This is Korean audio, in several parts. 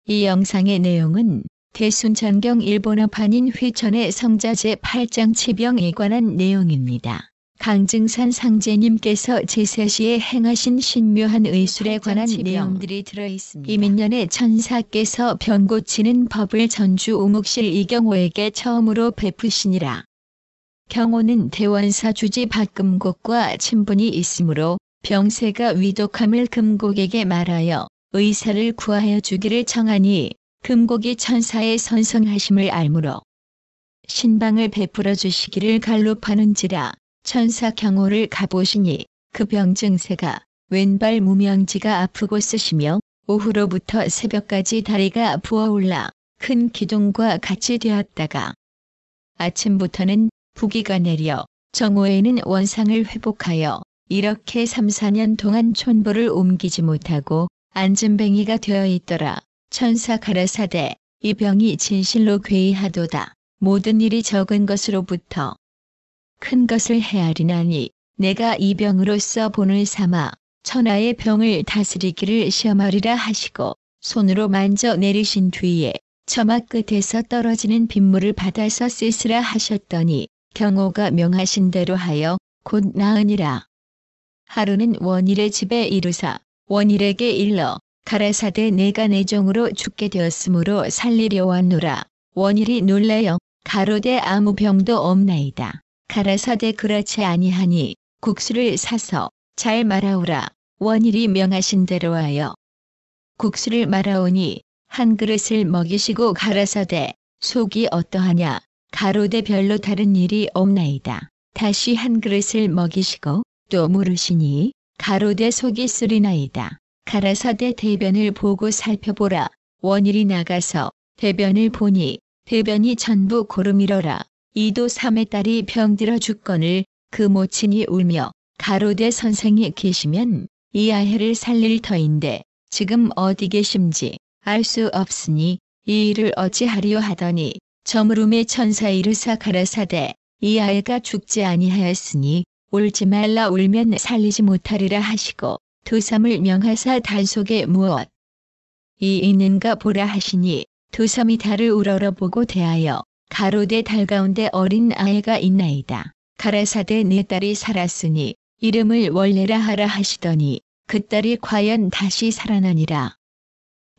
이 영상의 내용은 대순천경 일본어판인 회천의 성자 제8장 치병에 관한 내용입니다. 강증산 상제님께서 제사시에 행하신 신묘한 의술에 관한 내용들이 들어있습니다. 이민년에 천사께서 병 고치는 법을 전주 우묵실 이경호에게 처음으로 베푸시니라. 경호는 대원사 주지 박금곡과 친분이 있으므로 병세가 위독함을 금곡에게 말하여 의사를 구하여 주기를 청하니 금곡이 천사의 선성하심을 알므로 신방을 베풀어 주시기를 갈급하는지라. 천사 경호를 가보시니 그 병 증세가 왼발 무명지가 아프고 쓰시며 오후로부터 새벽까지 다리가 부어올라 큰 기둥과 같이 되었다가 아침부터는 부기가 내려 정오에는 원상을 회복하여 이렇게 3, 4년 동안 촌부를 옮기지 못하고 안진뱅이가 되어 있더라. 천사 가라사대 이 병이 진실로 괴이하도다. 모든 일이 적은 것으로부터 큰 것을 헤아리나니 내가 이 병으로서 본을 삼아 천하의 병을 다스리기를 시험하리라 하시고 손으로 만져 내리신 뒤에 처마 끝에서 떨어지는 빗물을 받아서 씻으라 하셨더니 경호가 명하신 대로 하여 곧 나으니라. 하루는 원일의 집에 이르사 원일에게 일러 가라사대 내가 내 종으로 죽게 되었으므로 살리려 왔노라. 원일이 놀라여 가로되 아무 병도 없나이다. 가라사대 그렇지 아니하니 국수를 사서 잘 말아오라. 원일이 명하신 대로 하여 국수를 말아오니 한 그릇을 먹이시고 가라사대 속이 어떠하냐. 가로되 별로 다른 일이 없나이다. 다시 한 그릇을 먹이시고 또 물으시니 가로되 속이 쓰리나이다. 가라사대 대변을 보고 살펴보라. 원일이 나가서 대변을 보니 대변이 전부 고름이러라. 이도 3의 딸이 병들어 죽거늘 그 모친이 울며 가로되 선생이 계시면 이 아이를 살릴 터인데 지금 어디 계심지 알 수 없으니 이 일을 어찌하리요 하더니 저물음에 천사 이르사 가라사대 이 아이가 죽지 아니하였으니 울지 말라. 울면 살리지 못하리라 하시고 두삼을 명하사 달 속에 무엇 이 있는가 보라 하시니 두삼이 달을 우러러보고 대하여 가로되 달 가운데 어린 아이가 있나이다. 가라사대 내 딸이 살았으니 이름을 원래라 하라 하시더니 그 딸이 과연 다시 살아나니라.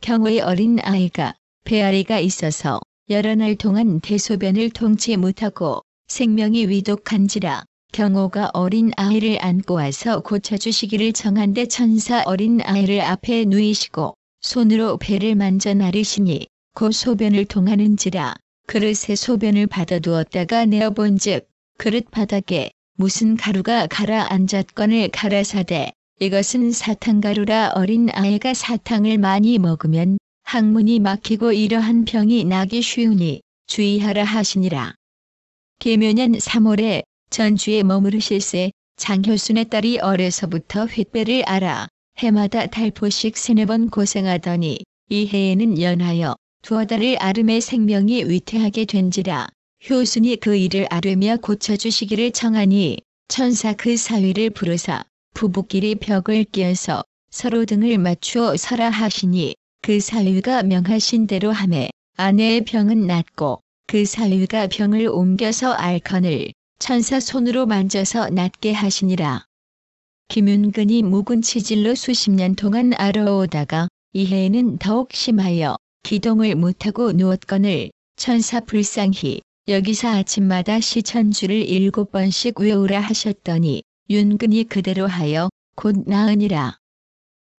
경호의 어린 아이가 배앓이가 있어서 여러 날 동안 대소변을 통치 못하고 생명이 위독한지라. 경호가 어린 아이를 안고 와서 고쳐주시기를 청한데 천사 어린 아이를 앞에 누이시고 손으로 배를 만져 나르시니 곧 소변을 통하는지라. 그릇에 소변을 받아두었다가 내어본즉 그릇 바닥에 무슨 가루가 가라앉았거늘 가라사대 이것은 사탕가루라. 어린 아이가 사탕을 많이 먹으면 항문이 막히고 이러한 병이 나기 쉬우니 주의하라 하시니라. 계묘년 3월에 전주에 머무르실새 장효순의 딸이 어려서부터 횃배를 앓아 해마다 달포씩 3-4번 고생하더니 이 해에는 연하여 두어 달을 앓음에 생명이 위태하게 된지라. 효순이 그 일을 앓으며 고쳐주시기를 청하니 천사 그 사위를 부르사 부부끼리 벽을 끼어서 서로 등을 맞추어 서라 하시니 그 사위가 명하신 대로 하매 아내의 병은 낫고 그 사위가 병을 옮겨서 앓거늘 천사 손으로 만져서 낫게 하시니라. 김윤근이 묵은 치질로 수십 년 동안 앓아오다가 이 해에는 더욱 심하여 기동을 못하고 누웠거늘 천사 불쌍히 여기서 아침마다 시천주를 7번씩 외우라 하셨더니 윤근이 그대로 하여 곧 나으니라.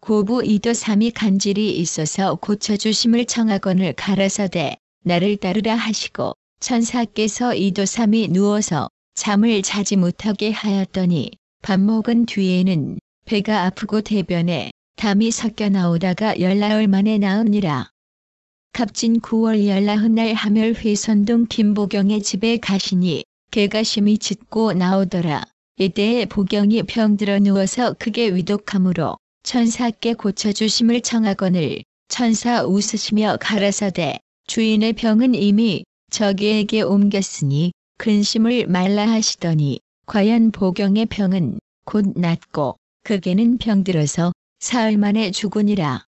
고부 이도 3이 간질이 있어서 고쳐주심을 청하거늘 가라사대 나를 따르라 하시고 천사께서 이도 3이 누워서 잠을 자지 못하게 하였더니 밥 먹은 뒤에는 배가 아프고 대변에 담이 섞여 나오다가 열나흘 만에 나으니라. 갑진 9월 열나흔날 하멸 회선동 김보경의 집에 가시니 개가 심히 짖고 나오더라. 이때에 보경이 병들어 누워서 크게 위독하므로 천사께 고쳐주심을 청하거늘 천사 웃으시며 가라사대 주인의 병은 이미 저기에게 옮겼으니 근심을 말라 하시더니 과연 보경의 병은 곧 낫고 그 개는 병들어서 사흘 만에 죽으니라.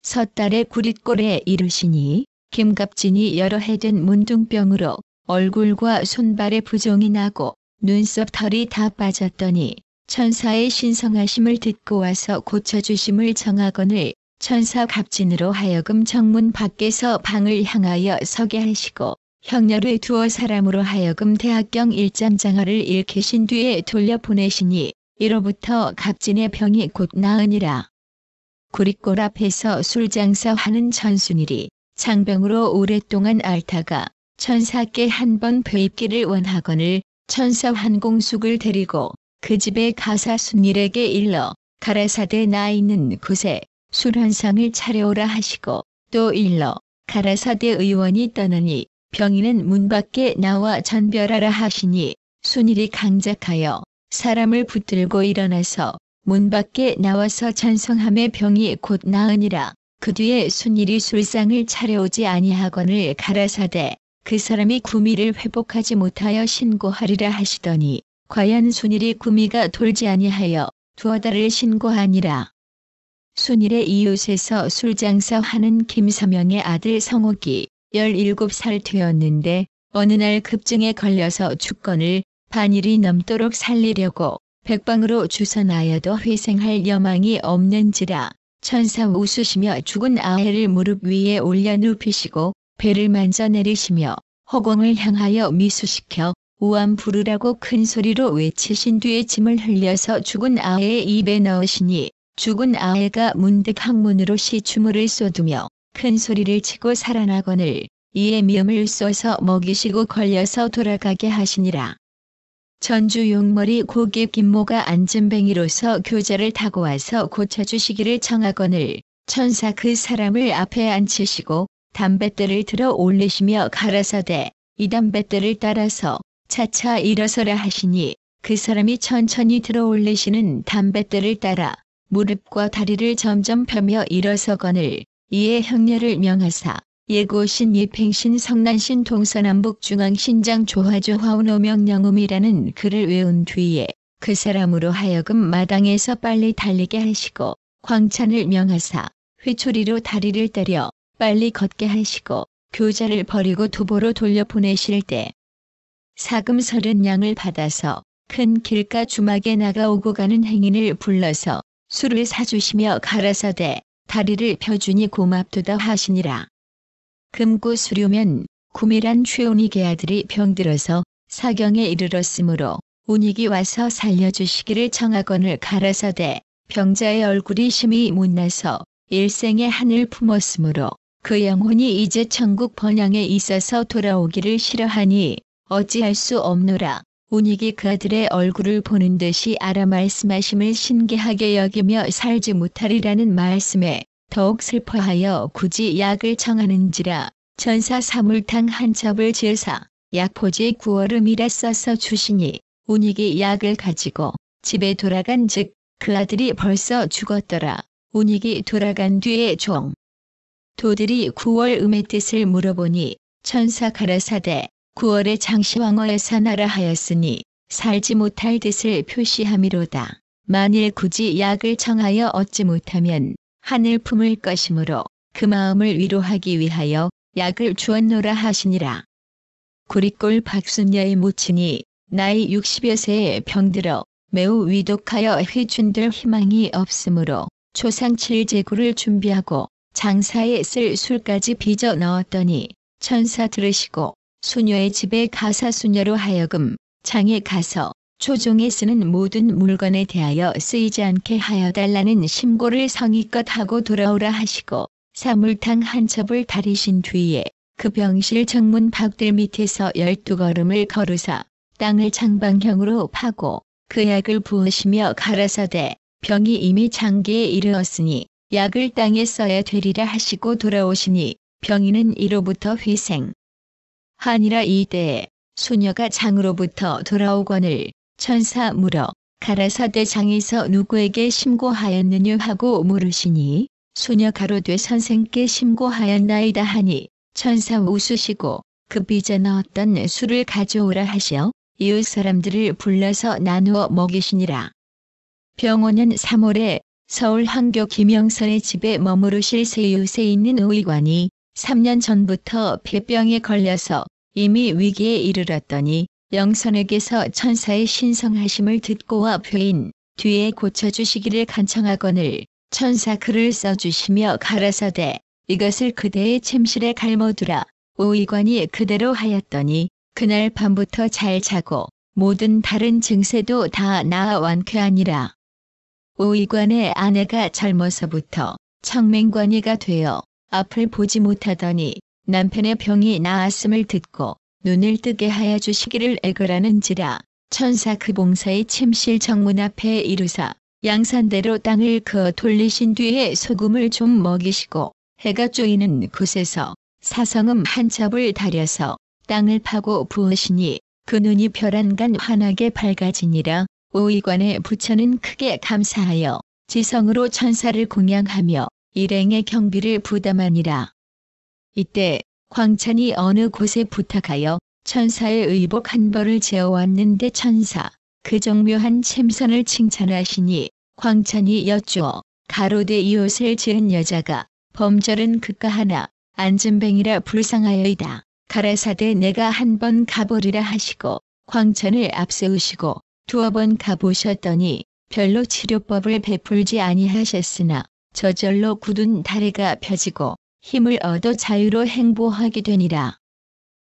섣달의 구릿골에 이르시니 김갑진이 여러 해 된 문둥병으로 얼굴과 손발에 부종이 나고 눈썹 털이 다 빠졌더니 천사의 신성하심을 듣고 와서 고쳐주심을 정하거늘 천사 갑진으로 하여금 정문 밖에서 방을 향하여 서게 하시고 형렬에 두어 사람으로 하여금 대학경 1잠장화를 일으키신 뒤에 돌려보내시니 이로부터 갑진의 병이 곧 나으니라. 구릿골 앞에서 술장사하는 전순일이 장병으로 오랫동안 앓다가 천사께 한 번 뵈입기를 원하거늘 천사 한공숙을 데리고 그 집에 가사 순일에게 일러 가라사대 나 있는 곳에 술 한 상을 차려오라 하시고 또 일러 가라사대 의원이 떠나니 병인은 문 밖에 나와 전별하라 하시니 순일이 강작하여 사람을 붙들고 일어나서 문 밖에 나와서 찬송함에 병이 곧 나으니라. 그 뒤에 순일이 술상을 차려오지 아니하거늘 가라사대 그 사람이 구미를 회복하지 못하여 신고하리라 하시더니 과연 순일이 구미가 돌지 아니하여 두어 달을 신고하니라. 순일의 이웃에서 술장사하는 김서명의 아들 성옥이 17살 되었는데 어느 날 급증에 걸려서 죽거늘 반일이 넘도록 살리려고 백방으로 주선하여도 회생할 여망이 없는지라 천사 웃으시며 죽은 아해를 무릎 위에 올려 눕히시고 배를 만져 내리시며 허공을 향하여 미수시켜 우암 부르라고 큰 소리로 외치신 뒤에 짐을 흘려서 죽은 아해의 입에 넣으시니 죽은 아해가 문득 항문으로 시추물을 쏟으며 큰 소리를 치고 살아나거늘 이에 미음을 쏘서 먹이시고 걸려서 돌아가게 하시니라. 전주 용머리 고개 김모가 안전뱅이로서 교자를 타고 와서 고쳐주시기를 청하거늘 천사 그 사람을 앞에 앉히시고 담뱃대를 들어 올리시며 가라사대 이 담뱃대를 따라서 차차 일어서라 하시니 그 사람이 천천히 들어 올리시는 담뱃대를 따라 무릎과 다리를 점점 펴며 일어서거늘 이에 형렬을 명하사 예고신 예팽신 성난신 동서남북 중앙신장 조화조화운 오명영음이라는 글을 외운 뒤에 그 사람으로 하여금 마당에서 빨리 달리게 하시고 광찬을 명하사 회초리로 다리를 때려 빨리 걷게 하시고 교자를 버리고 도보로 돌려보내실 때 사금 30냥을 받아서 큰 길가 주막에 나가오고 가는 행인을 불러서 술을 사주시며 가라사대 다리를 펴주니 고맙도다 하시니라. 금구 수료면 구밀한 최운익의 아들이 병들어서 사경에 이르렀으므로 운익이 와서 살려주시기를 청하거늘 가라사대 병자의 얼굴이 심히 못나서 일생에 한을 품었으므로 그 영혼이 이제 천국 번향에 있어서 돌아오기를 싫어하니 어찌할 수 없노라. 운익이 그 아들의 얼굴을 보는 듯이 알아 말씀하심을 신기하게 여기며 살지 못하리라는 말씀에 더욱 슬퍼하여 굳이 약을 청하는지라 천사 사물탕 한 첩을 제사 약포지 9얼음이라 써서 주시니 운익이 약을 가지고 집에 돌아간 즉 그 아들이 벌써 죽었더라. 운익이 돌아간 뒤에 도들이 9월음의 뜻을 물어보니 천사 가라사대 9월에 장시황어에 사나라 하였으니 살지 못할 뜻을 표시함이로다. 만일 굳이 약을 청하여 얻지 못하면 한을 품을 것이므로 그 마음을 위로하기 위하여 약을 주었노라 하시니라. 구릿골 박순녀의 모친이 나이 60여 세에 병들어 매우 위독하여 회춘들 희망이 없으므로 초상 7제구를 준비하고 장사에 쓸 술까지 빚어 넣었더니 천사 들으시고 수녀의 집에 가사 수녀로 하여금 장에 가서 초종에 쓰는 모든 물건에 대하여 쓰이지 않게 하여 달라는 심고를 성의껏 하고 돌아오라 하시고 사물탕 한 첩을 다리신 뒤에 그 병실 정문 밖들 밑에서 12걸음을 거르사 땅을 장방형으로 파고 그 약을 부으시며 가라사대 병이 이미 장기에 이르렀으니 약을 땅에 써야 되리라 하시고 돌아오시니 병인은 이로부터 회생 하니라. 이때에 수녀가 장으로부터 돌아오거늘 천사 물어 가라사대 장에서 누구에게 심고하였느냐 하고 물으시니 수녀 가로되 선생께 심고하였나이다 하니 천사 웃으시고 그 빚어 넣었던 술을 가져오라 하시어 이웃 사람들을 불러서 나누어 먹이시니라. 병원은 3월에 서울 황교 김영선의 집에 머무르실 세유세 있는 오의관이 3년 전부터 폐병에 걸려서 이미 위기에 이르렀더니 영선에게서 천사의 신성하심을 듣고와 폐인 뒤에 고쳐주시기를 간청하거늘 천사 글을 써주시며 가라사대 이것을 그대의 침실에 갈모두라. 오의관이 그대로 하였더니 그날 밤부터 잘 자고 모든 다른 증세도 다 나아 완쾌하니라. 오의관의 아내가 젊어서부터 청맹관이가 되어 앞을 보지 못하더니 남편의 병이 나았음을 듣고 눈을 뜨게 하여 주시기를 애걸하는지라. 천사 그 봉사의 침실 정문 앞에 이르사 양산대로 땅을 그어 돌리신 뒤에 소금을 좀 먹이시고 해가 쪼이는 곳에서 사성음 한 첩을 다려서 땅을 파고 부으시니 그 눈이 별안간 환하게 밝아지니라. 오의관의 부처는 크게 감사하여 지성으로 천사를 공양하며 일행의 경비를 부담하니라. 이때 광찬이 어느 곳에 부탁하여 천사의 의복 한 벌을 재어왔는데 천사 그 정묘한 침선을 칭찬하시니 광찬이 여쭈어 가로되 이 옷을 지은 여자가 범절은 그까하나 안진뱅이라 불쌍하여이다. 가라사대 내가 한 번 가보리라 하시고 광찬을 앞세우시고 두어 번 가보셨더니 별로 치료법을 베풀지 아니하셨으나 저절로 굳은 다리가 펴지고 힘을 얻어 자유로 행보하게 되니라.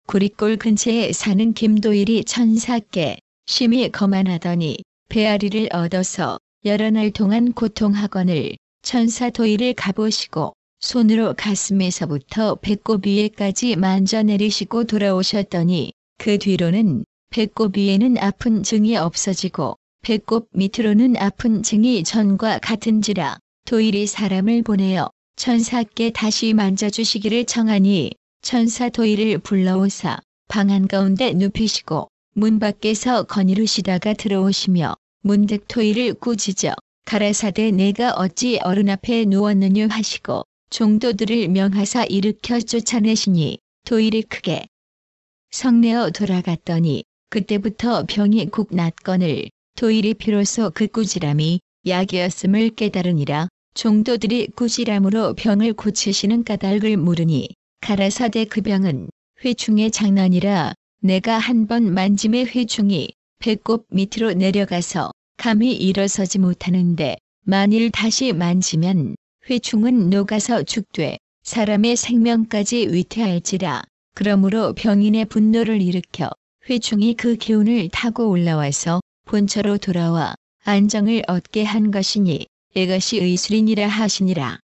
구리골 근처에 사는 김도일이 천사께 심히 거만하더니 배앓이를 얻어서 여러 날 동안 고통하거늘 천사 도일을 가보시고 손으로 가슴에서부터 배꼽 위에까지 만져내리시고 돌아오셨더니 그 뒤로는 배꼽 위에는 아픈 증이 없어지고 배꼽 밑으로는 아픈 증이 전과 같은지라. 도일이 사람을 보내어 천사께 다시 만져주시기를 청하니 천사 도일을 불러오사 방 한가운데 눕히시고 문 밖에서 거니르시다가 들어오시며 문득 도일을 꾸짖어 가라사대 내가 어찌 어른 앞에 누웠느냐 하시고 종도들을 명하사 일으켜 쫓아내시니 도일이 크게 성내어 돌아갔더니 그때부터 병이 국 낫거늘 도일이 비로소 그 꾸지람이 약이었음을 깨달으니라. 종도들이 꾸지람으로 병을 고치시는 까닭을 물으니 가라사대 그 병은 회충의 장난이라 내가 한 번 만짐의 회충이 배꼽 밑으로 내려가서 감히 일어서지 못하는데 만일 다시 만지면 회충은 녹아서 죽되 사람의 생명까지 위태할지라. 그러므로 병인의 분노를 일으켜 회충이 그 기운을 타고 올라와서 본처로 돌아와 안정을 얻게 한 것이니 이것이 의술이니라 하시니라.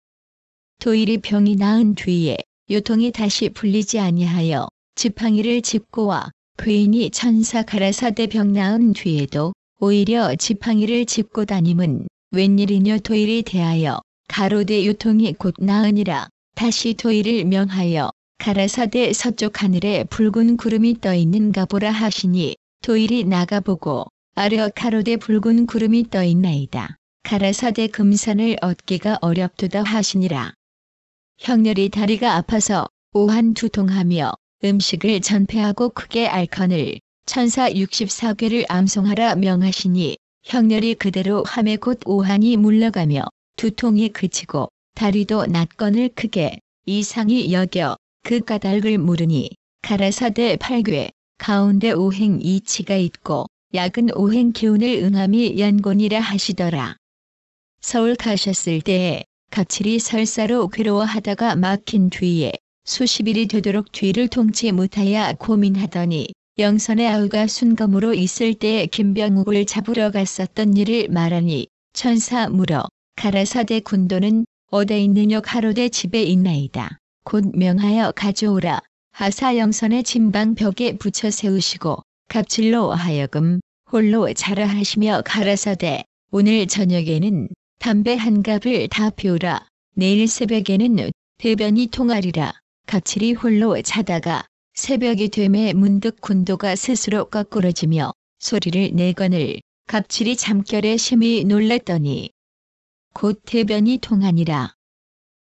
도일이 병이 나은 뒤에 요통이 다시 풀리지 아니하여 지팡이를 짚고 와 괴인이 천사 가라사대 병 나은 뒤에도 오히려 지팡이를 짚고 다님은 웬일이뇨. 도일이 대하여 가로되 요통이 곧 나으니라. 다시 도일을 명하여 가라사대 서쪽 하늘에 붉은 구름이 떠 있는가 보라 하시니 도일이 나가보고 아려 가로되 붉은 구름이 떠 있나이다. 가라사대 금산을 얻기가 어렵도다 하시니라. 형렬이 다리가 아파서 오한 두통하며 음식을 전폐하고 크게 앓거늘 천사 64괴를 암송하라 명하시니 형렬이 그대로 함에 곧 오한이 물러가며 두통이 그치고 다리도 낫거늘 크게 이상히 여겨 그 까닭을 물으니 가라사대 8괴 가운데 오행 이치가 있고 약은 오행 기운을 응함이 연곤이라 하시더라. 서울 가셨을 때에 갑칠이 설사로 괴로워하다가 막힌 뒤에 수십일이 되도록 뒤를 통치 못하여 고민하더니 영선의 아우가 순검으로 있을 때에 김병욱을 잡으러 갔었던 일을 말하니 천사 물어 가라사대 군도는 어디 있느냐 가로대 집에 있나이다. 곧 명하여 가져오라. 하사 영선의 진방 벽에 붙여 세우시고 갑칠로 하여금 홀로 자라 하시며 가라사대 오늘 저녁에는 담배 한 갑을 다 피우라. 내일 새벽에는 대변이 통하리라. 갑칠이 홀로 자다가 새벽이 되매 문득 군도가 스스로 거꾸러지며 소리를 내거늘 갑칠이 잠결에 심히 놀랐더니 곧 대변이 통하니라.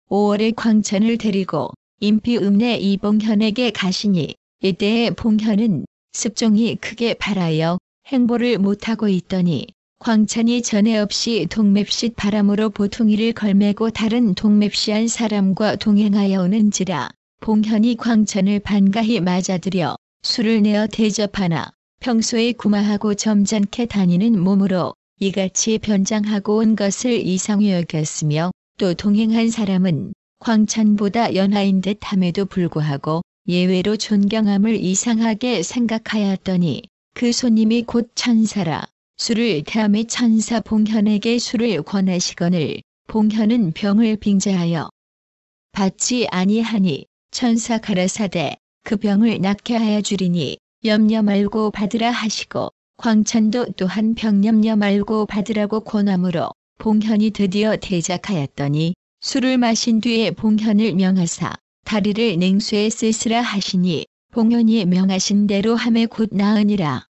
5월에 광천을 데리고 인피 읍내 이봉현에게 가시니 이때에 봉현은 습종이 크게 발하여 행보를 못하고 있더니 광찬이 전에 없이 동맵시 바람으로 보퉁이를 걸매고 다른 동맵시한 사람과 동행하여 오는지라 봉현이 광찬을 반가히 맞아들여 술을 내어 대접하나 평소에 구마하고 점잖게 다니는 몸으로 이같이 변장하고 온 것을 이상히 여겼으며 또 동행한 사람은 광찬보다 연하인 듯 함에도 불구하고 예외로 존경함을 이상하게 생각하였더니 그 손님이 곧 천사라 술을 대함에 천사 봉현에게 술을 권하시거늘 봉현은 병을 빙자하여 받지 아니하니 천사 가라사대 그 병을 낫게 하여 주리니 염려 말고 받으라 하시고 광찬도 또한 병 염려 말고 받으라고 권하므로 봉현이 드디어 대작하였더니 술을 마신 뒤에 봉현을 명하사 다리를 냉수에 쓰시라 하시니 봉현이 명하신 대로 함에 곧 나으니라.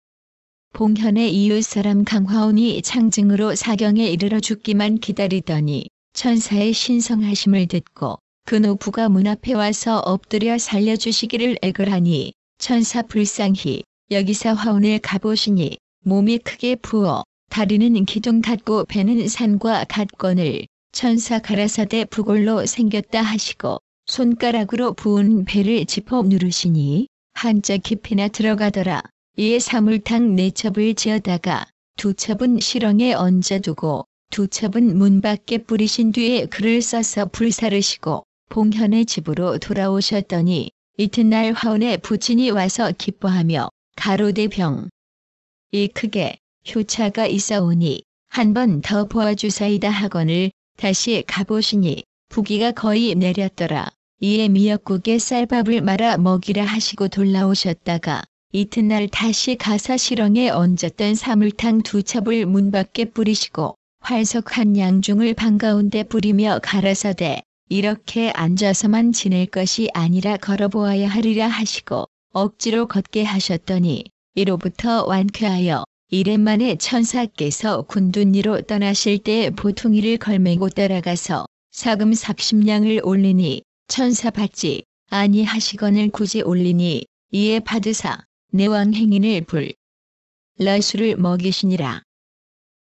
봉현의 이웃사람 강화온이 창증으로 사경에 이르러 죽기만 기다리더니 천사의 신성하심을 듣고 그 노부가 문 앞에 와서 엎드려 살려주시기를 애걸하니 천사 불쌍히 여기서 화온을 가보시니 몸이 크게 부어 다리는 기둥 같고 배는 산과 같거늘 천사 가라사대 부골로 생겼다 하시고 손가락으로 부은 배를 짚어 누르시니 한자 깊이나 들어가더라. 이에 사물탕 4첩을 지어다가 2첩은 실렁에 얹어두고 2첩은 문 밖에 뿌리신 뒤에 글을 써서 불사르시고 봉현의 집으로 돌아오셨더니 이튿날 화원에 부친이 와서 기뻐하며 가로되 병이 크게 효차가 있어오니 한 번 더 보아주사이다 하거늘 다시 가보시니 부기가 거의 내렸더라. 이에 미역국에 쌀밥을 말아 먹이라 하시고 돌아오셨다가 이튿날 다시 가서 실렁에 얹었던 사물탕 2첩을 문 밖에 뿌리시고 활석한 양중을 방 가운데 뿌리며 가라사대 이렇게 앉아서만 지낼 것이 아니라 걸어보아야 하리라 하시고 억지로 걷게 하셨더니 이로부터 완쾌하여 이래 만에 천사께서 군둔리로 떠나실 때 보퉁이를 걸매고 따라가서 사금 30냥을 올리니 천사 받지 아니하시거늘 굳이 올리니 이에 받으사 내왕행인을 불러 술을 먹이시니라.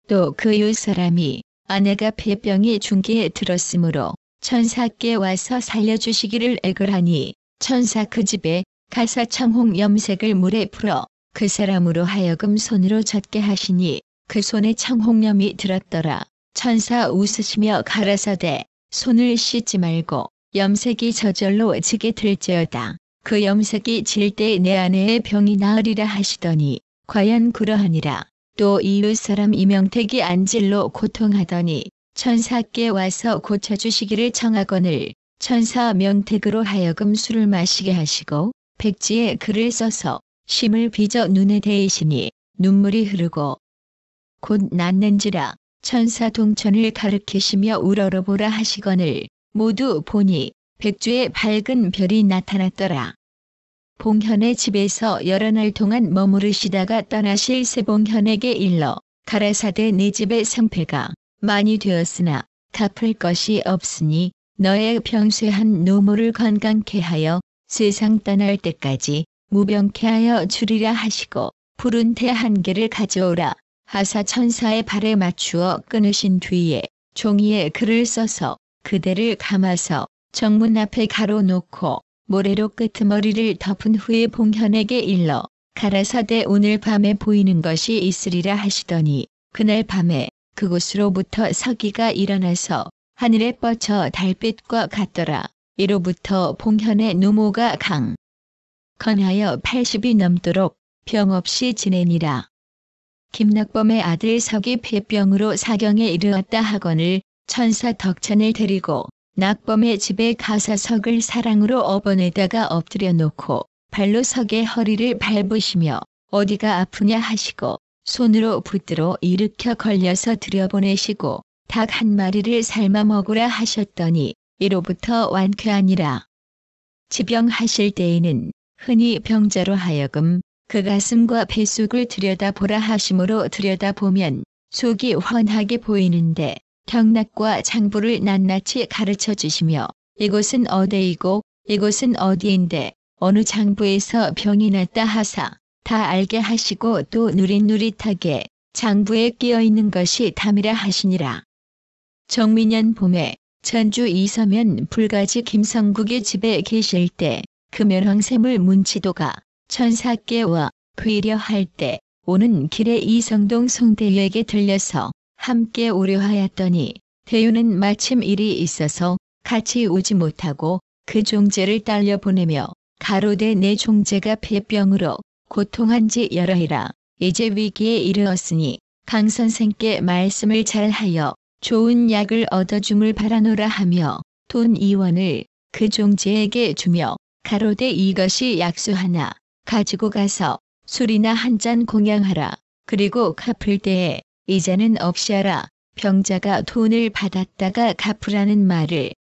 또 그 이웃사람이 아내가 폐병이 중기에 들었으므로 천사께 와서 살려주시기를 애걸하니 천사 그 집에 가사 청홍 염색을 물에 풀어 그 사람으로 하여금 손으로 젖게 하시니 그 손에 청홍염이 들었더라. 천사 웃으시며 가라사대 손을 씻지 말고 염색이 저절로 지게 될지어다. 그 염색이 질 때 내 아내의 병이 나으리라 하시더니 과연 그러하니라. 또 이웃사람 이명택이 안질로 고통하더니 천사께 와서 고쳐주시기를 청하거늘 천사 명택으로 하여금 술을 마시게 하시고 백지에 글을 써서 심을 빚어 눈에 대이시니 눈물이 흐르고 곧 낫는지라. 천사 동천을 가르키시며 우러러보라 하시거늘 모두 보니 백주에 밝은 별이 나타났더라. 봉현의 집에서 여러 날 동안 머무르시다가 떠나실 세봉현에게 일러 가라사대 네 집의 성패가 많이 되었으나 갚을 것이 없으니 너의 병쇠한 노모를 건강케 하여 세상 떠날 때까지 무병케 하여 주리라 하시고 푸른 대 1개를 가져오라 하사 천사의 발에 맞추어 끊으신 뒤에 종이에 글을 써서 그대를 감아서 정문 앞에 가로놓고 모래로 끄트머리를 덮은 후에 봉현에게 일러 가라사대 오늘 밤에 보이는 것이 있으리라 하시더니 그날 밤에 그곳으로부터 서기가 일어나서 하늘에 뻗쳐 달빛과 같더라. 이로부터 봉현의 노모가 강건하여 80이 넘도록 병 없이 지내니라. 김낙범의 아들 석이 폐병으로 사경에 이르렀다 하거늘 천사 덕찬을 데리고 낙범의 집에 가사 석을 사랑으로 업어내다가 엎드려 놓고 발로 석의 허리를 밟으시며 어디가 아프냐 하시고 손으로 붙들어 일으켜 걸려서 들여보내시고 닭 1마리를 삶아 먹으라 하셨더니 이로부터 완쾌하니라. 지병하실 때에는 흔히 병자로 하여금 그 가슴과 뱃속을 들여다보라 하심으로 들여다보면 속이 훤하게 보이는데 경락과 장부를 낱낱이 가르쳐 주시며 이곳은 어디이고 이곳은 어디인데 어느 장부에서 병이 났다 하사 다 알게 하시고 또 누릿누릿하게 장부에 끼어 있는 것이 담이라 하시니라. 정민년 봄에 전주 이서면 불가지 김성국의 집에 계실 때 금연황샘을 문치도가 천사께와 회려할 때 오는 길에 이성동 송대유에게 들려서 함께 오려하였더니 대유는 마침 일이 있어서 같이 오지 못하고 그 종제를 딸려 보내며 가로되 내 종제가 폐병으로 고통한 지 여러이라. 이제 위기에 이르렀으니 강 선생께 말씀을 잘하여 좋은 약을 얻어줌을 바라노라 하며 돈 2원을 그 종제에게 주며 가로되 이것이 약수 하나 가지고 가서 술이나 한 잔 공양하라. 그리고 갚을 때에 이자는 없이 하라. 병자가 돈을 받았다가 갚으라는 말을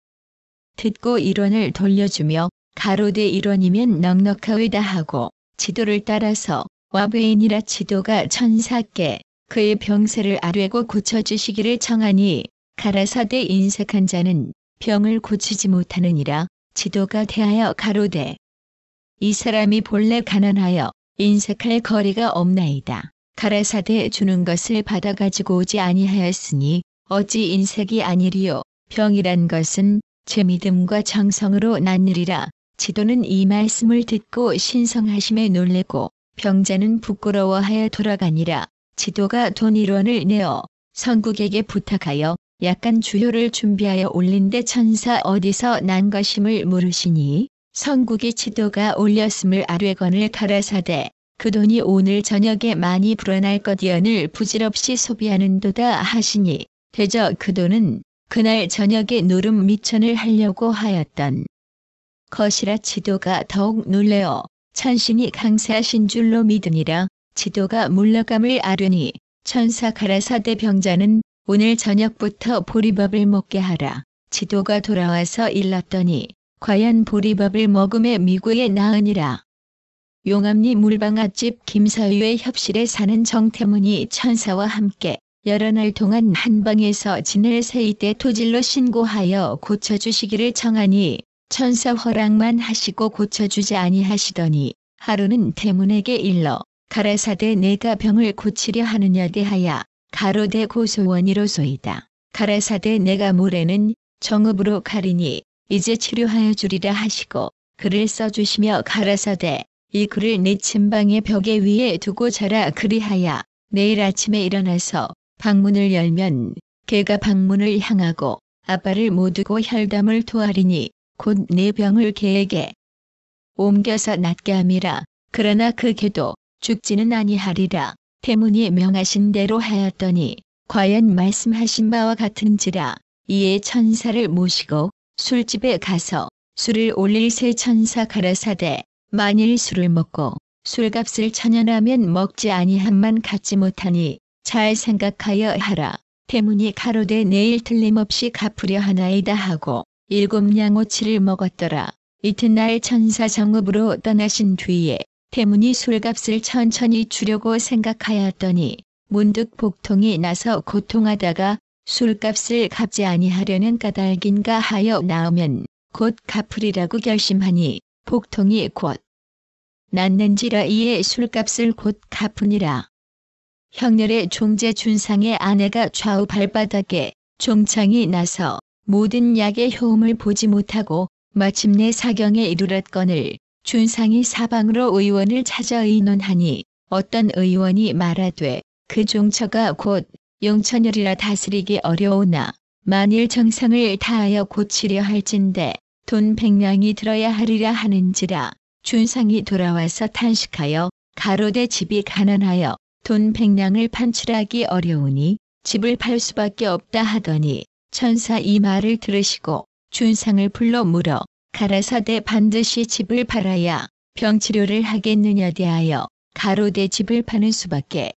듣고 1원을 돌려주며 가로되 1원이면 넉넉하외다 하고 지도를 따라서 와베이니라. 지도가 천사께 그의 병세를 아뢰고 고쳐주시기를 청하니 가라사대 인색한 자는 병을 고치지 못하느니라. 지도가 대하여 가로되 이 사람이 본래 가난하여 인색할 거리가 없나이다. 가라사대 주는 것을 받아 가지고 오지 아니하였으니 어찌 인색이 아니리요. 병이란 것은 제 믿음과 정성으로 낳느리라. 지도는 이 말씀을 듣고 신성하심에 놀래고 병자는 부끄러워하여 돌아가니라. 지도가 돈 1원을 내어 성국에게 부탁하여 약간 주효를 준비하여 올린데 천사 어디서 난 것임을 물으시니 성국의 지도가 올렸음을 아뢰거늘 가라사대 그 돈이 오늘 저녁에 많이 불어날 것이언을 부질없이 소비하는도다 하시니 대저 그 돈은 그날 저녁에 노름 미천을 하려고 하였던 것이라. 지도가 더욱 놀래어 천신이 강세하신 줄로 믿으니라. 지도가 물러감을 아뢰니 천사 가라사대 병자는 오늘 저녁부터 보리밥을 먹게 하라. 지도가 돌아와서 일렀더니 과연 보리밥을 먹음에 미구에 나으니라. 용암리 물방앗집 김서유의 협실에 사는 정태문이 천사와 함께 여러 날 동안 한방에서 진을 세이 때 토질로 신고하여 고쳐주시기를 청하니 천사 허락만 하시고 고쳐주지 아니하시더니 하루는 태문에게 일러 가라사대 내가 병을 고치려 하느냐 대하여 가로되 고소원이로소이다. 가라사대 내가 모레는 정읍으로 가리니 이제 치료하여 주리라 하시고 글을 써주시며 가라사대 이 글을 내 침방의 벽에 위에 두고 자라. 그리하여 내일 아침에 일어나서 방문을 열면 개가 방문을 향하고 앞발을 모두고 혈담을 토하리니 곧 내 병을 개에게 옮겨서 낫게 함이라. 그러나 그 개도 죽지는 아니하리라. 태문이 명하신 대로 하였더니 과연 말씀하신 바와 같은지라. 이에 천사를 모시고 술집에 가서 술을 올릴새 천사 가라사대 만일 술을 먹고 술값을 천연하면 먹지 아니함만 갖지 못하니 잘 생각하여 하라. 태문이 가로되 내일 틀림없이 갚으려 하나이다 하고 7양오치를 먹었더라. 이튿날 천사 정읍으로 떠나신 뒤에 태문이 술값을 천천히 주려고 생각하였더니 문득 복통이 나서 고통하다가 술값을 갚지 아니하려는 까닭인가 하여 나오면 곧 갚으리라고 결심하니 복통이 곧 났는지라. 이에 술값을 곧 갚으니라. 형렬의 종제 준상의 아내가 좌우 발바닥에 종창이 나서 모든 약의 효험을 보지 못하고 마침내 사경에 이르렀거늘 준상이 사방으로 의원을 찾아 의논하니 어떤 의원이 말하되 그 종처가 곧 용천혈이라 다스리기 어려우나 만일 정성을 다하여 고치려 할진대 돈 100냥이 들어야 하리라 하는지라. 준상이 돌아와서 탄식하여 가로되 집이 가난하여 돈 100냥을 판출하기 어려우니 집을 팔 수밖에 없다 하더니 천사 이 말을 들으시고 준상을 불러 물어 가라사대 반드시 집을 팔아야 병치료를 하겠느냐 대하여 가로되 집을 파는 수밖에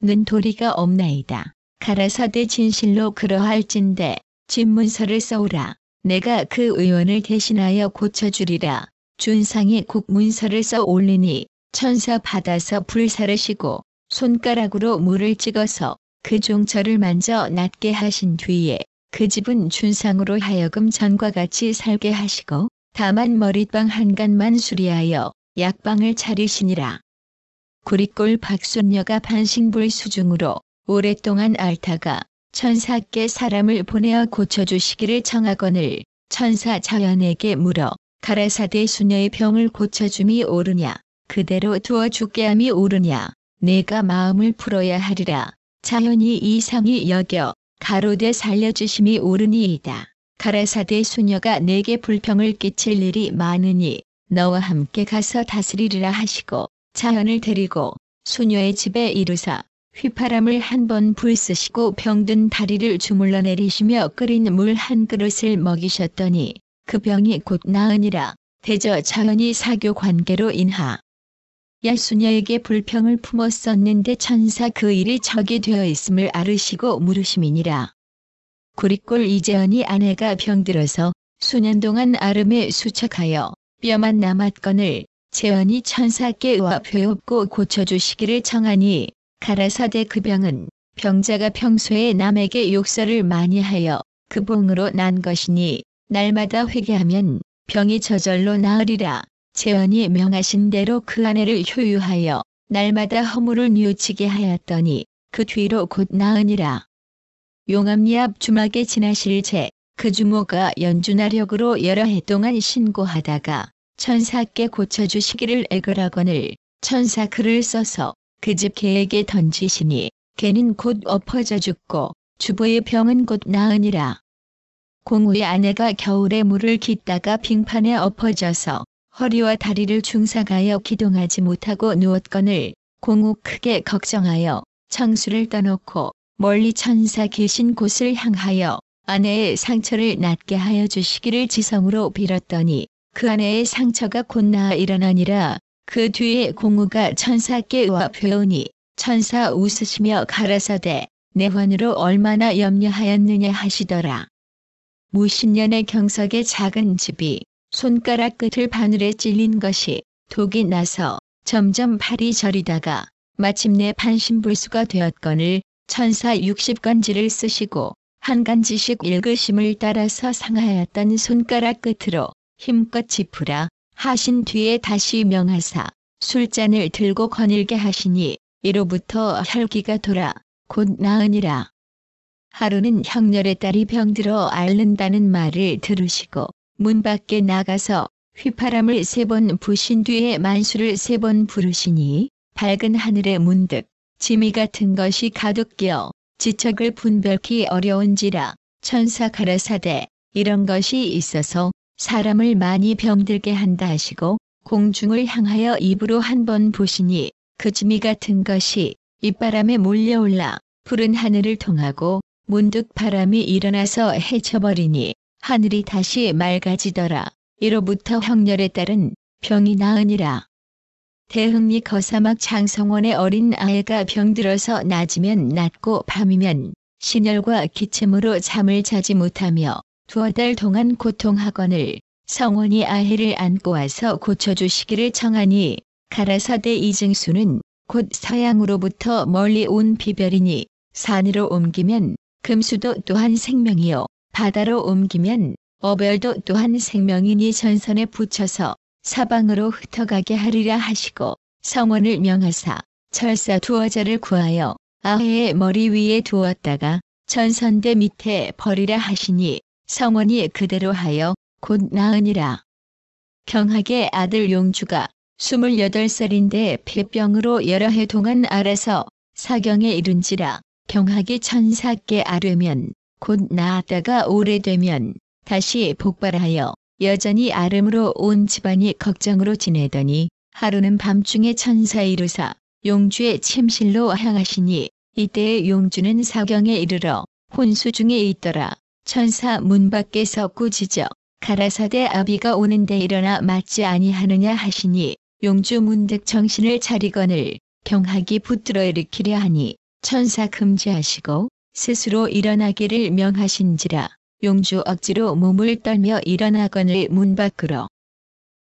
는 도리가 없나이다. 가라사대 진실로 그러할진대 집 문서를 써오라. 내가 그 의원을 대신하여 고쳐주리라. 준상이 국 문서를 써 올리니 천사 받아서 불사르시고 손가락으로 물을 찍어서 그 종처를 만져 낫게 하신 뒤에 그 집은 준상으로 하여금 전과 같이 살게 하시고 다만 머릿방 한 간만 수리하여 약방을 차리시니라. 구리꼴 박손녀가 반신불수중으로 오랫동안 앓다가 천사께 사람을 보내어 고쳐주시기를 청하거늘 천사 자연에게 물어 가라사대 수녀의 병을 고쳐줌이 옳으냐 그대로 두어 죽게 함이 옳으냐 내가 마음을 풀어야 하리라. 자연이 이상히 여겨 가로되 살려주심이 옳으니이다. 가라사대 수녀가 내게 불평을 끼칠 일이 많으니 너와 함께 가서 다스리리라 하시고 자연을 데리고 수녀의 집에 이르사 휘파람을 한 번 불쓰시고 병든 다리를 주물러 내리시며 끓인 물 한 그릇을 먹이셨더니 그 병이 곧 나으니라. 대저 자연이 사교 관계로 인하 수녀에게 불평을 품었었는데 천사 그 일이 적이 되어 있음을 알으시고 물으심이니라. 구리꼴 이재언이 아내가 병들어서 수년 동안 아름에 수척하여 뼈만 남았거늘 재언이 천사께 와 배웁고 고쳐주시기를 청하니 가라사대 그 병은 병자가 평소에 남에게 욕설을 많이 하여 그 봉으로 난 것이니 날마다 회개하면 병이 저절로 나으리라. 재언이 명하신 대로 그 아내를 효유하여 날마다 허물을 뉘우치게 하였더니 그 뒤로 곧 나으니라. 용암리 앞 주막에 지나실 제 그 주모가 연주나력으로 여러 해 동안 신고하다가 천사께 고쳐주시기를 애걸하거늘 천사 글을 써서 그 집 개에게 던지시니 개는 곧 엎어져 죽고 주보의 병은 곧 나으니라. 공우의 아내가 겨울에 물을 깃다가 빙판에 엎어져서 허리와 다리를 중상하여 기동하지 못하고 누웠거늘 공우 크게 걱정하여 청수를 떠놓고 멀리 천사 계신 곳을 향하여 아내의 상처를 낫게 하여 주시기를 지성으로 빌었더니 그 아내의 상처가 곧 나아 일어나니라. 그 뒤에 공우가 천사께 와 배우니 천사 웃으시며 가라사대 내 환으로 얼마나 염려하였느냐 하시더라. 무신년의 경석의 작은 집이 손가락 끝을 바늘에 찔린 것이 독이 나서 점점 팔이 저리다가 마침내 반신불수가 되었거늘 천사 60간지를 쓰시고 한 간지씩 읽으심을 따라서 상하였던 손가락 끝으로 힘껏 짚으라 하신 뒤에 다시 명하사 술잔을 들고 거닐게 하시니 이로부터 혈기가 돌아 곧 나으니라. 하루는 형렬의 딸이 병들어 앓는다는 말을 들으시고 문 밖에 나가서 휘파람을 3번 부신 뒤에 만수를 3번 부르시니 밝은 하늘에 문득 지미 같은 것이 가득 끼어 지척을 분별히 어려운지라. 천사 가라사대 이런 것이 있어서 사람을 많이 병들게 한다 하시고 공중을 향하여 입으로 한 번 보시니 그 지미 같은 것이 입바람에 몰려올라 푸른 하늘을 통하고 문득 바람이 일어나서 헤쳐버리니 하늘이 다시 맑아지더라. 이로부터 형렬에 따른 병이 나으니라. 대흥리 거사막 장성원의 어린 아이가 병들어서 낮이면 낫고 밤이면 신혈과 기침으로 잠을 자지 못하며 2달 동안 고통하거늘 성원이 아이를 안고 와서 고쳐주시기를 청하니 가라사대 이증수는 곧 서양으로부터 멀리 온 비별이니 산으로 옮기면 금수도 또한 생명이요 바다로 옮기면 어별도 또한 생명이니 전선에 붙여서 사방으로 흩어가게 하리라 하시고 성원을 명하사 철사 2어자를 구하여 아해의 머리 위에 두었다가 전선대 밑에 버리라 하시니 성원이 그대로 하여 곧 나으니라. 경학의 아들 용주가 28살인데 폐병으로 여러 해 동안 앓아서 사경에 이른지라. 경학이 천사께 아뢰면 곧 나았다가 오래되면 다시 복발하여 여전히 앓음으로 온 집안이 걱정으로 지내더니 하루는 밤중에 천사 이루사 용주의 침실로 향하시니 이때의 용주는 사경에 이르러 혼수 중에 있더라. 천사 문 밖에서 꾸짖어 가라사대 아비가 오는데 일어나 맞지 아니하느냐 하시니 용주 문득 정신을 차리거늘 경학이 붙들어 일으키려 하니 천사 금지하시고 스스로 일어나기를 명하신지라. 용주 억지로 몸을 떨며 일어나거늘 문 밖으로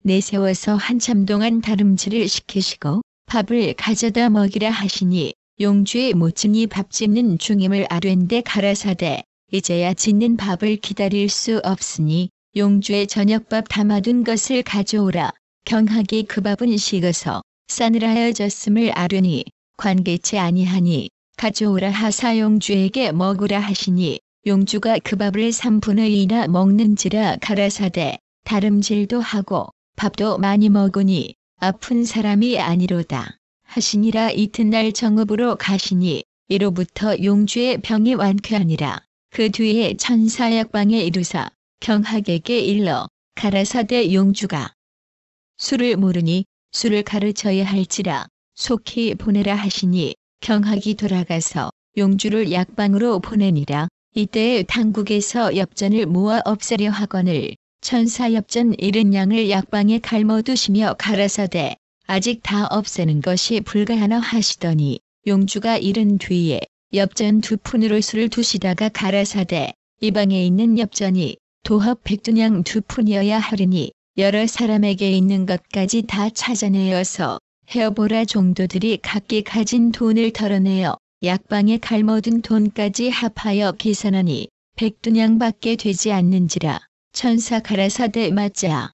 내세워서 한참 동안 다름질을 시키시고 밥을 가져다 먹이라 하시니 용주의 모친이 밥 짓는 중임을 아뢰는데 가라사대 이제야 짓는 밥을 기다릴 수 없으니 용주의 저녁밥 담아둔 것을 가져오라. 경학이 그 밥은 식어서 싸늘하여졌음을 아뢰니 관계치 아니하니 가져오라 하사 용주에게 먹으라 하시니 용주가 그 밥을 3분의 2나 먹는지라 가라사대 다름질도 하고 밥도 많이 먹으니 아픈 사람이 아니로다 하시니라. 이튿날 정읍으로 가시니 이로부터 용주의 병이 완쾌하니라. 그 뒤에 천사약방에 이르사 경학에게 일러 가라사대 용주가 술을 모르니 술을 가르쳐야 할지라 속히 보내라 하시니 경학이 돌아가서 용주를 약방으로 보내니라. 이때에 당국에서 엽전을 모아 없애려 하거늘 천사 엽전 70양을 약방에 갈머두시며 가라사대 아직 다 없애는 것이 불가하나 하시더니 용주가 이른 뒤에 엽전 2푼으로 술을 두시다가 가라사대 이 방에 있는 엽전이 도합 100두냥 2푼이어야 하리니 여러 사람에게 있는 것까지 다 찾아내어서 헤어보라. 종도들이 각기 가진 돈을 덜어내어 약방에 갈머둔 돈까지 합하여 계산하니 100두냥밖에 되지 않는지라. 천사 가라사대 맞자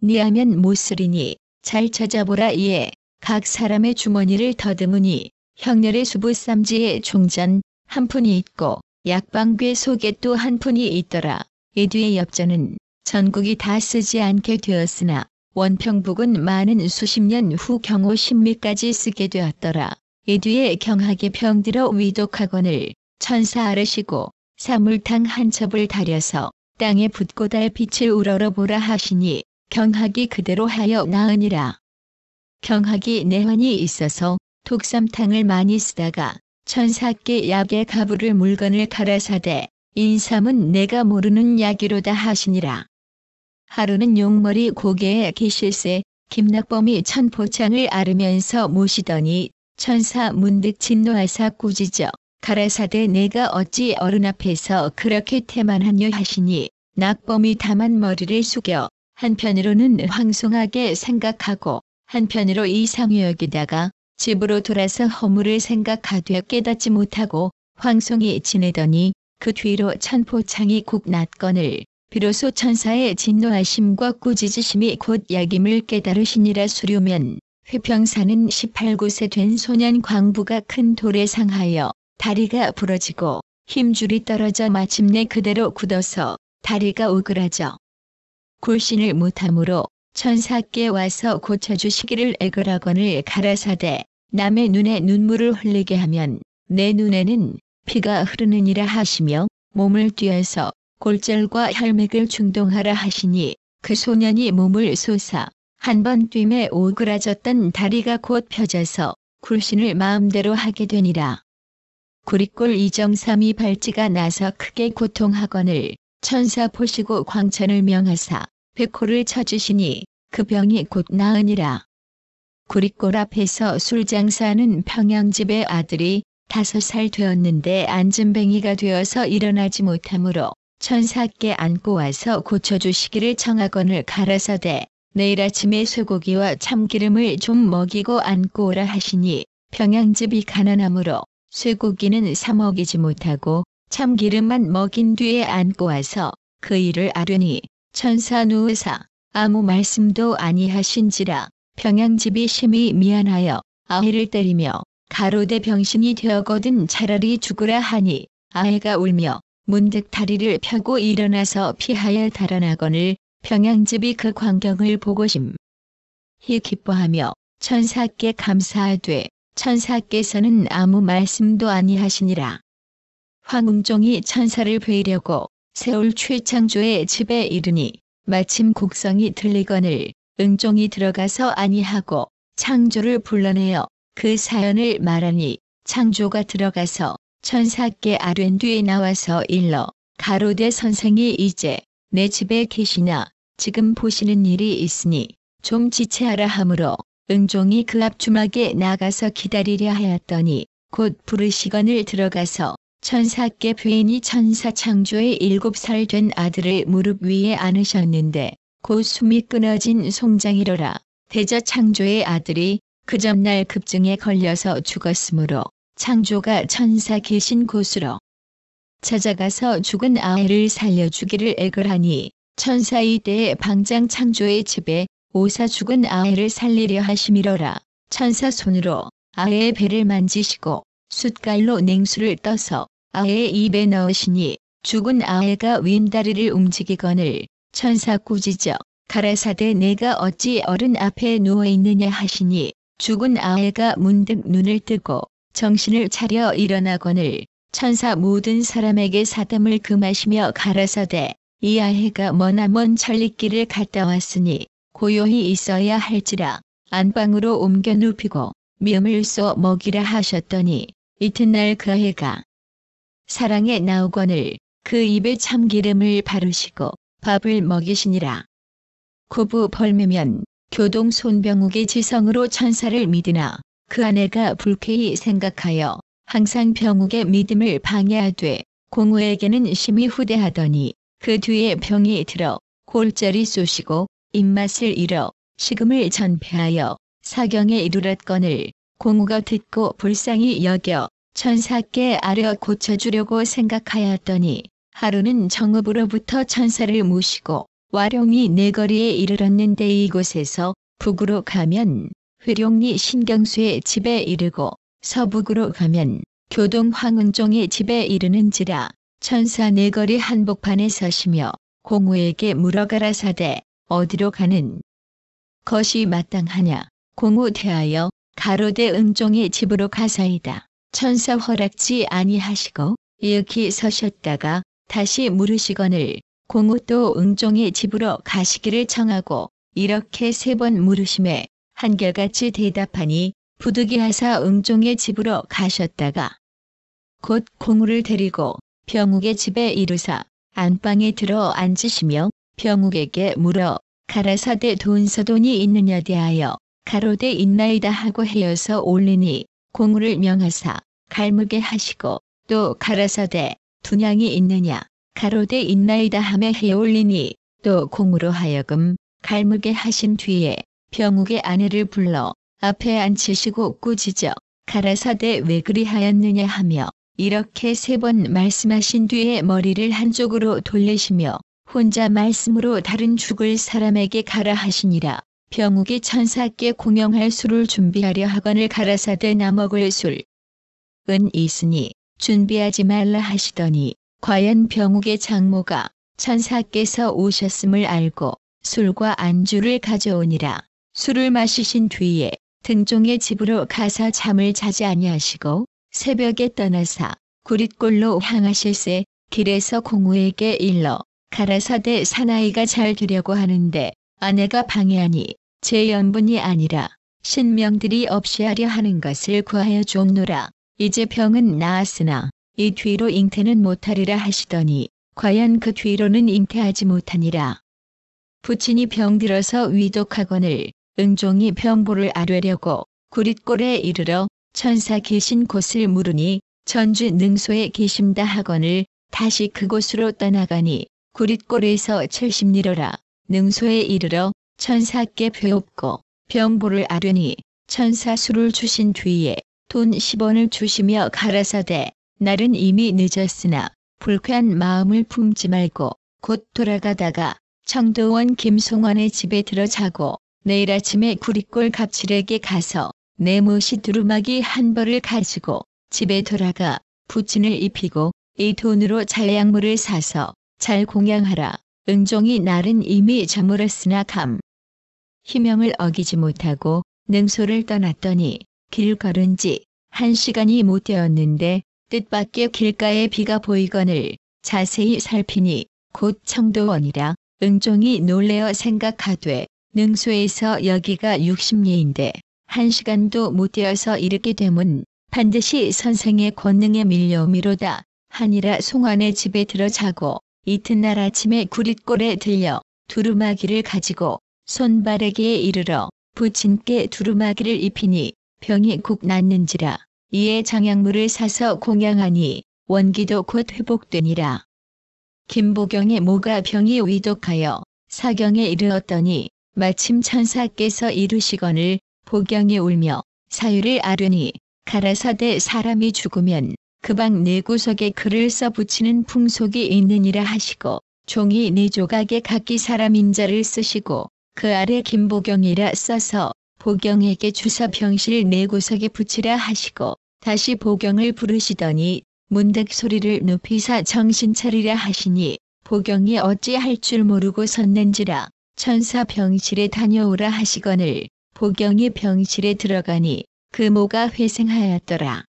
니하면 못쓰리니 잘 찾아보라. 이에 각 사람의 주머니를 더듬으니 형렬의 수부쌈지에 종전 1푼이 있고 약방괴 속에 또 1푼이 있더라. 이 뒤에 엽전은 전국이 다 쓰지 않게 되었으나 원평북은 많은 수십 년 후 경호 신미까지 쓰게 되었더라. 이 뒤에 경학의 병들어 위독하거늘 천사 아르시고 사물탕 한 첩을 다려서 땅에 붓고 달빛을 우러러보라 하시니 경학이 그대로 하여 나으니라. 경학이 내환이 있어서 독삼탕을 많이 쓰다가 천사께 약의 가부를 물건을 가라사대 인삼은 내가 모르는 약이로다 하시니라. 하루는 용머리 고개에 계실새 김낙범이 천포창을 앓으면서 모시더니 천사 문득 진노하사 꾸짖어 가라사대 내가 어찌 어른 앞에서 그렇게 태만하뇨 하시니 낙범이 다만 머리를 숙여 한편으로는 황송하게 생각하고 한편으로 이상히 여기다가 집으로 돌아서 허물을 생각하되 깨닫지 못하고 황송히 지내더니 그 뒤로 천포창이 국 났거늘 비로소 천사의 진노하심과 꾸짖으심이 곧 약임을 깨달으시니라. 수료면 회평사는 18구세 된 소년 광부가 큰 돌에 상하여 다리가 부러지고 힘줄이 떨어져 마침내 그대로 굳어서 다리가 오그라져 굴신을 못하므로 천사께 와서 고쳐주시기를 애걸하거늘 가라사대 남의 눈에 눈물을 흘리게 하면 내 눈에는 피가 흐르느니라 하시며 몸을 뉘어서 골절과 혈맥을 중동하라 하시니 그 소년이 몸을 솟아 한 번 뛰매 오그라졌던 다리가 곧 펴져서 굴신을 마음대로 하게 되니라. 구리꼴 이정삼이 발지가 나서 크게 고통하거늘 천사 보시고 광천을 명하사 백호를 쳐주시니 그 병이 곧 나으니라. 구리꼴 앞에서 술장사하는 평양집의 아들이 5살 되었는데 안진뱅이가 되어서 일어나지 못하므로 천사께 안고 와서 고쳐주시기를 청하거늘 가라사대 내일 아침에 쇠고기와 참기름을 좀 먹이고 안고 오라 하시니 평양집이 가난하므로 쇠고기는 사 먹이지 못하고 참기름만 먹인 뒤에 안고 와서 그 일을 아뢰니 천사 누우사 아무 말씀도 아니하신지라. 평양집이 심히 미안하여 아이를 때리며 가로되 병신이 되어거든 차라리 죽으라 하니 아이가 울며 문득 다리를 펴고 일어나서 피하여 달아나거늘 평양집이 그 광경을 보고 심히 기뻐하며 천사께 감사하되 천사께서는 아무 말씀도 아니하시니라. 황웅종이 천사를 뵈려고 세울 최창조의 집에 이르니 마침 곡성이 들리거늘 응종이 들어가서 아니하고 창조를 불러내어 그 사연을 말하니 창조가 들어가서 천사께 아뢰ን 뒤에 나와서 일러 가로되 선생이 이제 내 집에 계시나 지금 보시는 일이 있으니 좀 지체하라 하므로 응종이 그 앞 주막에 나가서 기다리려 하였더니 곧 부르시거늘 들어가서 천사께 뵈니 천사 창조의 7살 된 아들을 무릎 위에 안으셨는데 곧 숨이 끊어진 송장이로라. 대저 창조의 아들이 그 전날 급증에 걸려서 죽었으므로 창조가 천사 계신 곳으로 찾아가서 죽은 아이를 살려주기를 애걸하니 천사 이때에 방장 창조의 집에 오사 죽은 아이를 살리려 하심이로라. 천사 손으로 아해의 배를 만지시고 숟갈로 냉수를 떠서 아해의 입에 넣으시니 죽은 아해가 왼다리를 움직이거늘 천사 꾸짖어 가라사대 내가 어찌 어른 앞에 누워있느냐 하시니 죽은 아해가 문득 눈을 뜨고 정신을 차려 일어나거늘 천사 모든 사람에게 사담을 금하시며 가라사대 이 아해가 머나먼 천리길을 갔다 왔으니 고요히 있어야 할지라 안방으로 옮겨 눕히고 미음을 쏘 먹이라 하셨더니 이튿날 그 아해가 사랑에 나오거늘 그 입에 참기름을 바르시고 밥을 먹이시니라. 고부 벌매면 교동 손병욱의 지성으로 천사를 믿으나 그 아내가 불쾌히 생각하여 항상 병욱의 믿음을 방해하되 공우에게는 심히 후대하더니 그 뒤에 병이 들어 골절이 쑤시고 입맛을 잃어 식음을 전폐하여 사경에 이르렀거늘 공우가 듣고 불쌍히 여겨 천사께 아려 고쳐주려고 생각하였더니 하루는 정읍으로부터 천사를 모시고 와룡리 내거리에 이르렀는데 이곳에서 북으로 가면 회룡리 신경수의 집에 이르고 서북으로 가면 교동 황은종의 집에 이르는지라 천사 내거리 한복판에 서시며 공우에게 물어 가라사대 어디로 가는 것이 마땅하냐. 공우 대하여 가로대 은종의 집으로 가사이다. 천사 허락지 아니하시고 이윽히 서셨다가 다시 물으시거늘 공우 또 은종의 집으로 가시기를 청하고 이렇게 3번 물으심에 한결같이 대답하니 부득이하사 은종의 집으로 가셨다가 곧 공우를 데리고 병욱의 집에 이르사 안방에 들어 앉으시며 병욱에게 물어 가라사대 돈서돈이 있느냐 대하여 가로되 있나이다 하고 헤어서 올리니 공우를 명하사 갈무게 하시고 또 가라사대 두냥이 있느냐 가로되 있나이다 하며 해올리니 또 공우로 하여금 갈무게 하신 뒤에 병욱의 아내를 불러 앞에 앉히시고 꾸짖어 가라사대 왜 그리하였느냐 하며 이렇게 3번 말씀하신 뒤에 머리를 한쪽으로 돌리시며 혼자 말씀으로 다른 죽을 사람에게 가라 하시니라. 병욱이 천사께 공영할 술을 준비하려 하거늘 가라사대 나 먹을 술은 있으니 준비하지 말라 하시더니 과연 병욱의 장모가 천사께서 오셨음을 알고 술과 안주를 가져오니라. 술을 마시신 뒤에 등종의 집으로 가사 잠을 자지 아니하시고 새벽에 떠나사 구릿골로 향하실새 길에서 공우에게 일러 가라사대 사나이가 잘 되려고 하는데 아내가 방해하니 제 연분이 아니라 신명들이 없이 하려 하는 것을 구하여 줬노라. 이제 병은 나았으나 이 뒤로 잉태는 못하리라 하시더니 과연 그 뒤로는 잉태하지 못하니라. 부친이 병들어서 위독하거늘 은종이 병보를 아뢰려고 구릿골에 이르러 천사 계신 곳을 물으니 전주 능소에 계심다 하거늘 다시 그곳으로 떠나가니 구릿골에서 70리로라. 능소에 이르러 천사께 배웁고 병보를 아뢰니 천사 술을 주신 뒤에 돈 10원을 주시며 가라사대 날은 이미 늦었으나 불쾌한 마음을 품지 말고 곧 돌아가다가 청도원 김송환의 집에 들어 자고 내일 아침에 구릿골 갑칠에게 가서 내 못이 두루마기 한 벌을 가지고 집에 돌아가 부친을 입히고 이 돈으로 잘약물을 사서 잘 공양하라. 은종이 날은 이미 저물었으나 희명을 어기지 못하고 능소를 떠났더니 길 걸은 지 1시간이 못 되었는데 뜻밖의 길가에 비가 보이거늘 자세히 살피니 곧 청도원이라. 은종이 놀래어 생각하되 능소에서 여기가 60리인데 1시간도 못 되어서 이르게 되면 반드시 선생의 권능에 밀려오미로다 하니라. 송환의 집에 들어 자고 이튿날 아침에 구릿골에 들려 두루마기를 가지고 손바래기에 이르러 부친께 두루마기를 입히니 병이 국 낫는지라. 이에 장약물을 사서 공양하니 원기도 곧 회복되니라. 김보경의 모가 병이 위독하여 사경에 이르렀더니 마침 천사께서 이르시거늘 보경이 울며 사유를 아뢰니 가라사대 사람이 죽으면 그 방 네 구석에 글을 써 붙이는 풍속이 있느니라 하시고 종이 4조각에 각기 사람 인자를 쓰시고 그 아래 김보경이라 써서 보경에게 주사 병실 네 구석에 붙이라 하시고 다시 보경을 부르시더니 문득 소리를 높이사 정신 차리라 하시니 보경이 어찌할 줄 모르고 섰는지라 천사 병실에 다녀오라 하시거늘 보경이 병실에 들어가니 그 모가 회생하였더라.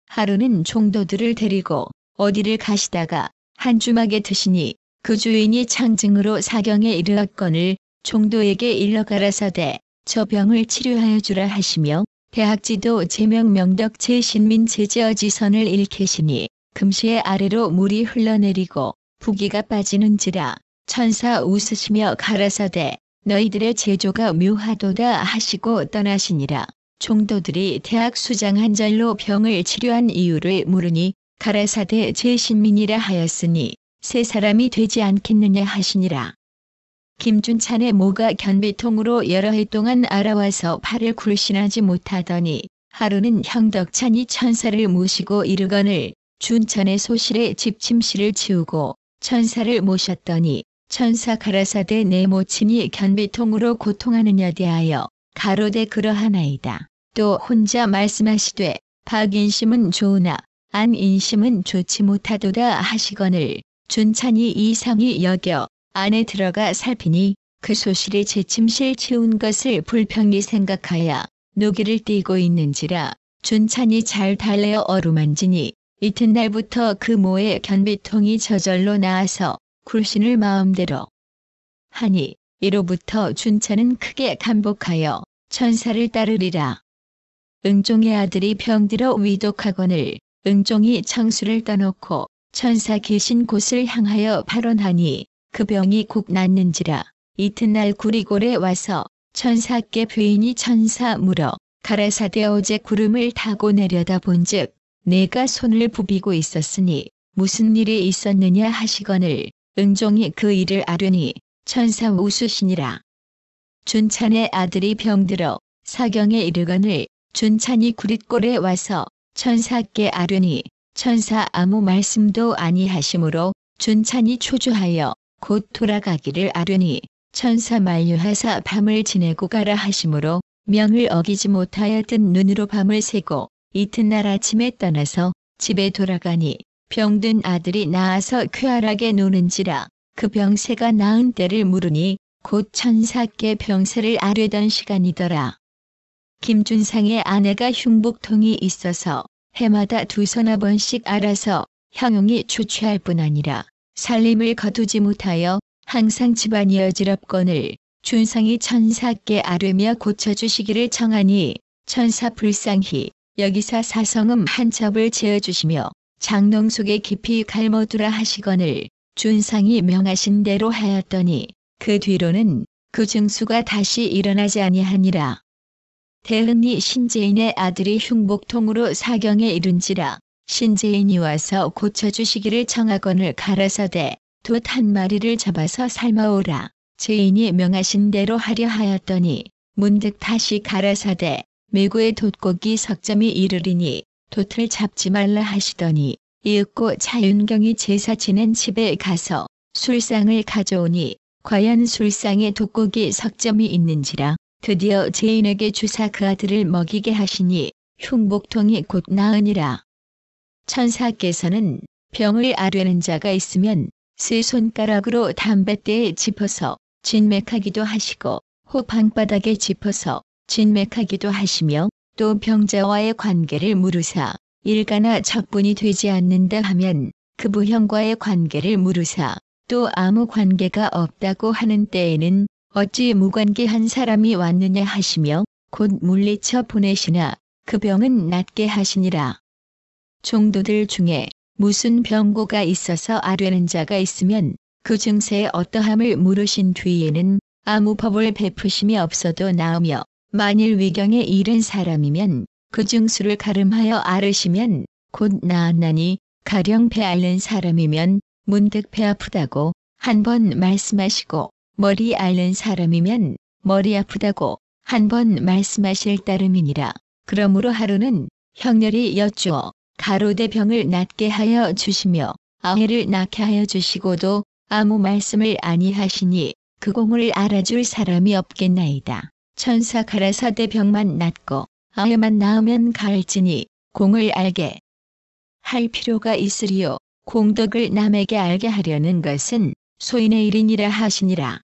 하루는 종도들을 데리고 어디를 가시다가 한 주막에 드시니 그 주인이 창증으로 사경에 이르렀거늘 종도에게 일러 가라사대 저 병을 치료하여 주라 하시며 대학지도 제명명덕 제신민 제지어지선을 일깨시니 금시에 아래로 물이 흘러내리고 부기가 빠지는지라 천사 웃으시며 가라사대 너희들의 제조가 묘하도다 하시고 떠나시니라. 종도들이 대학 수장 한 절로 병을 치료한 이유를 물으니 가라사대 제신민이라 하였으니 세 사람이 되지 않겠느냐 하시니라. 김준찬의 모가 견비통으로 여러 해 동안 알아와서 팔을 굴신하지 못하더니 하루는 형덕찬이 천사를 모시고 이르거늘 준찬의 소실에 집침실을 치우고 천사를 모셨더니 천사 가라사대 내 모친이 견비통으로 고통하느냐 대하여 가로되 그러하나이다. 또 혼자 말씀하시되 박인심은 좋으나 안인심은 좋지 못하도다 하시거늘 준찬이 이상히 여겨 안에 들어가 살피니 그 소실에 제침실 치운 것을 불평히 생각하여 노기를 띠고 있는지라 준찬이 잘 달래어 어루만지니 이튿날부터 그 모의 견비통이 저절로 나아서 굴신을 마음대로 하니 이로부터 준찬은 크게 감복하여 천사를 따르리라. 응종의 아들이 병들어 위독하거늘 응종이 청수를 떠놓고 천사 계신 곳을 향하여 발언하니 그 병이 곧 낫는지라. 이튿날 구리골에 와서 천사께 부인이 천사 물어 가라사대 어제 구름을 타고 내려다 본즉 내가 손을 부비고 있었으니 무슨 일이 있었느냐 하시거늘 응종이 그 일을 아뢰니 천사 웃으시니라. 준찬의 아들이 병들어 사경에 이르거늘 준찬이 구릿골에 와서 천사께 아뢰니 천사 아무 말씀도 아니하시므로 준찬이 초조하여 곧 돌아가기를 아뢰니 천사 만류하사 밤을 지내고 가라 하시므로 명을 어기지 못하여 뜬 눈으로 밤을 새고 이튿날 아침에 떠나서 집에 돌아가니 병든 아들이 나아서 쾌활하게 노는지라. 그 병세가 나은 때를 물으니 곧 천사께 병세를 아뢰던 시간이더라. 김준상의 아내가 흉복통이 있어서 해마다 두서너 번씩 알아서 형용이 추취할 뿐 아니라 살림을 거두지 못하여 항상 집안이 어지럽거늘 준상이 천사께 아뢰며 고쳐주시기를 청하니 천사 불쌍히 여기사 사성음 한 첩을 재어주시며 장롱 속에 깊이 갈모두라 하시거늘 준상이 명하신 대로 하였더니 그 뒤로는 그 증수가 다시 일어나지 아니하니라. 대흥리 신재인의 아들이 흉복통으로 사경에 이른지라. 신재인이 와서 고쳐주시기를 청하거늘 가라사대 돛 한 마리를 잡아서 삶아오라. 재인이 명하신 대로 하려 하였더니 문득 다시 가라사대 매구의 돛고기 석점이 이르리니 돛을 잡지 말라 하시더니 이윽고 차윤경이 제사 지낸 집에 가서 술상을 가져오니 과연 술상에 돛고기 석점이 있는지라. 드디어 재인에게 주사 그 아들을 먹이게 하시니 흉복통이 곧 나으니라. 천사께서는 병을 아뢰는 자가 있으면 세 손가락으로 담뱃대에 짚어서 진맥하기도 하시고 호방바닥에 짚어서 진맥하기도 하시며 또 병자와의 관계를 물으사 일가나 적분이 되지 않는다 하면 그 부형과의 관계를 물으사 또 아무 관계가 없다고 하는 때에는 어찌 무관계한 사람이 왔느냐 하시며 곧 물리쳐 보내시나 그 병은 낫게 하시니라. 종도들 중에 무슨 병고가 있어서 아뢰는 자가 있으면 그 증세의 어떠함을 물으신 뒤에는 아무 법을 베푸심이 없어도 나으며 만일 위경에 이른 사람이면 그 증수를 가름하여 앓으시면 곧 나았나니 가령 배 앓는 사람이면 문득 배 아프다고 한 번 말씀하시고 머리 앓는 사람이면 머리 아프다고 한 번 말씀하실 따름이니라. 그러므로 하루는 형렬히 여쭈어 가로대 병을 낫게 하여 주시며 아해를 낳게 하여 주시고도 아무 말씀을 아니하시니 그 공을 알아줄 사람이 없겠나이다. 천사 가라사대 병만 낫고 아이만 낳으면 가을지니 공을 알게 할 필요가 있으리요. 공덕을 남에게 알게 하려는 것은 소인의 일이니라 하시니라.